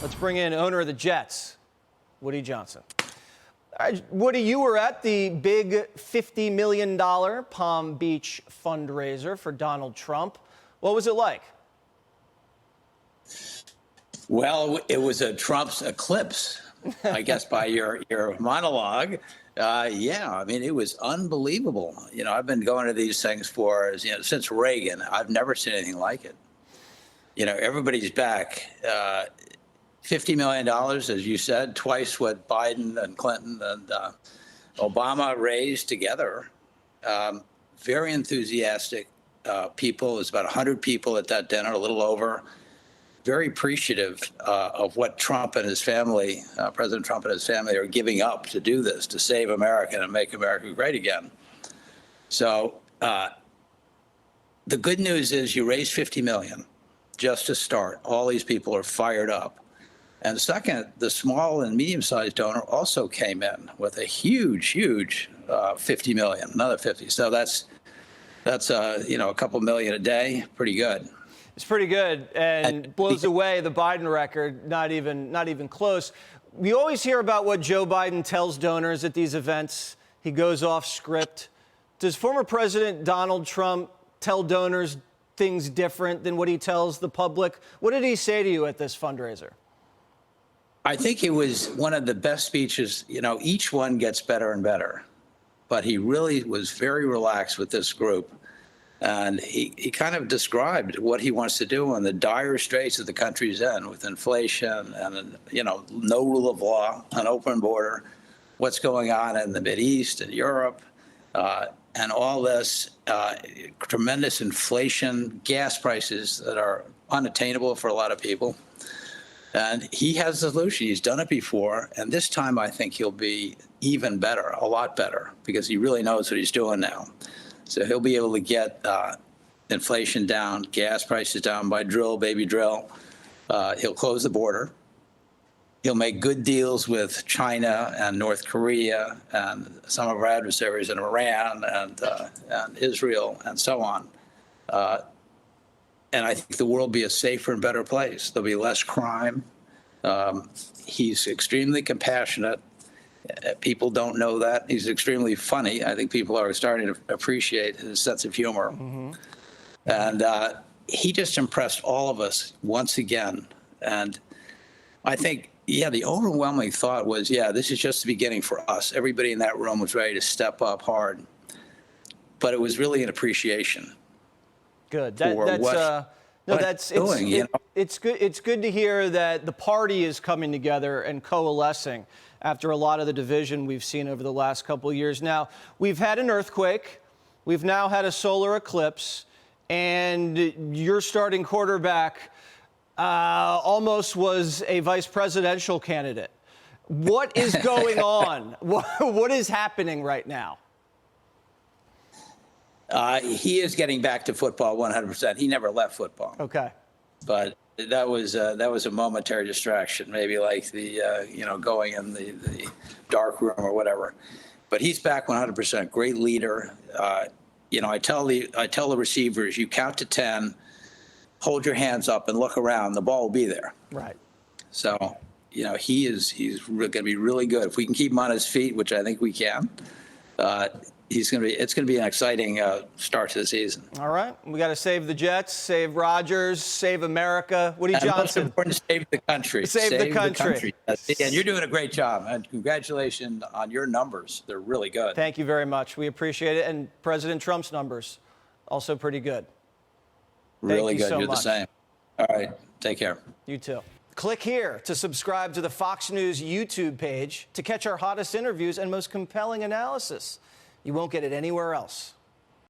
Let's bring in owner of the Jets, Woody Johnson. Woody, you were at the big $50 million Palm Beach fundraiser for Donald Trump. What was it like? Well, it was a Trump's eclipse, I guess, by your monologue. Yeah, I mean, it was unbelievable. You know, I've been going to these things for, since Reagan. I've never seen anything like it. You know, everybody's back. $50 million, as you said, twice what Biden and Clinton and Obama raised together. Very enthusiastic people. It was about 100 people at that dinner, a little over. Very appreciative of what Trump and his family, President Trump and his family, are giving up to do this, to save America and make America great again. So the good news is you raised $50 million just to start. All these people are fired up. And second, the small and medium-sized donor also came in with a huge $50 million, another 50. So that's a couple million a day, pretty good. It's pretty good, and blows away the Biden record. Not even close. We always hear about what Joe Biden tells donors at these events. He goes off script. Does former President Donald Trump tell donors things different than what he tells the public? What did he say to you at this fundraiser? I think it was one of the best speeches. You know, each one gets better and better, but he really was very relaxed with this group. And he kind of described what he wants to do in the dire straits that the country's in, with inflation and, no rule of law, an open border, what's going on in the Mideast and Europe, and all this tremendous inflation, gas prices that are unattainable for a lot of people. And he has a solution. He's done it before. And this time, I think he'll be even better, a lot better, because he really knows what he's doing now. So he'll be able to get inflation down, gas prices down by drill, baby drill. He'll close the border. He'll make good deals with China and North Korea and some of our adversaries in Iran and Israel and so on. And I think the world will be a safer and better place. There'll be less crime. He's extremely compassionate. People don't know that. He's extremely funny. I think people are starting to appreciate his sense of humor. Mm-hmm. And he just impressed all of us once again. And I think, the overwhelming thought was, this is just the beginning for us. Everybody in that room was ready to step up hard. But it was really an appreciation. Good. It's good. It's good to hear that the party is coming together and coalescing after a lot of the division we've seen over the last couple of years. Now, we've had an earthquake. We've now had a solar eclipse, and your starting quarterback almost was a vice presidential candidate. What is going on? What is happening right now? He is getting back to football 100%. He never left football. Okay. But that was a momentary distraction, maybe like the going in the dark room or whatever. But he's back 100%. Great leader. I tell the receivers, you count to 10, hold your hands up and look around. The ball will be there. Right. So he's going to be really good if we can keep him on his feet, which I think we can. It's going to be an exciting start to the season. All right. We got to save the Jets, save Rodgers, save America. Woody Johnson. Most important, save the country. Save the country. And you're doing a great job. And congratulations on your numbers. They're really good. Thank you very much. We appreciate it. And President Trump's numbers, also pretty good. Really good. You're the same. All right. Take care. You too. Click here to subscribe to the Fox News YouTube page to catch our hottest interviews and most compelling analysis. You won't get it anywhere else.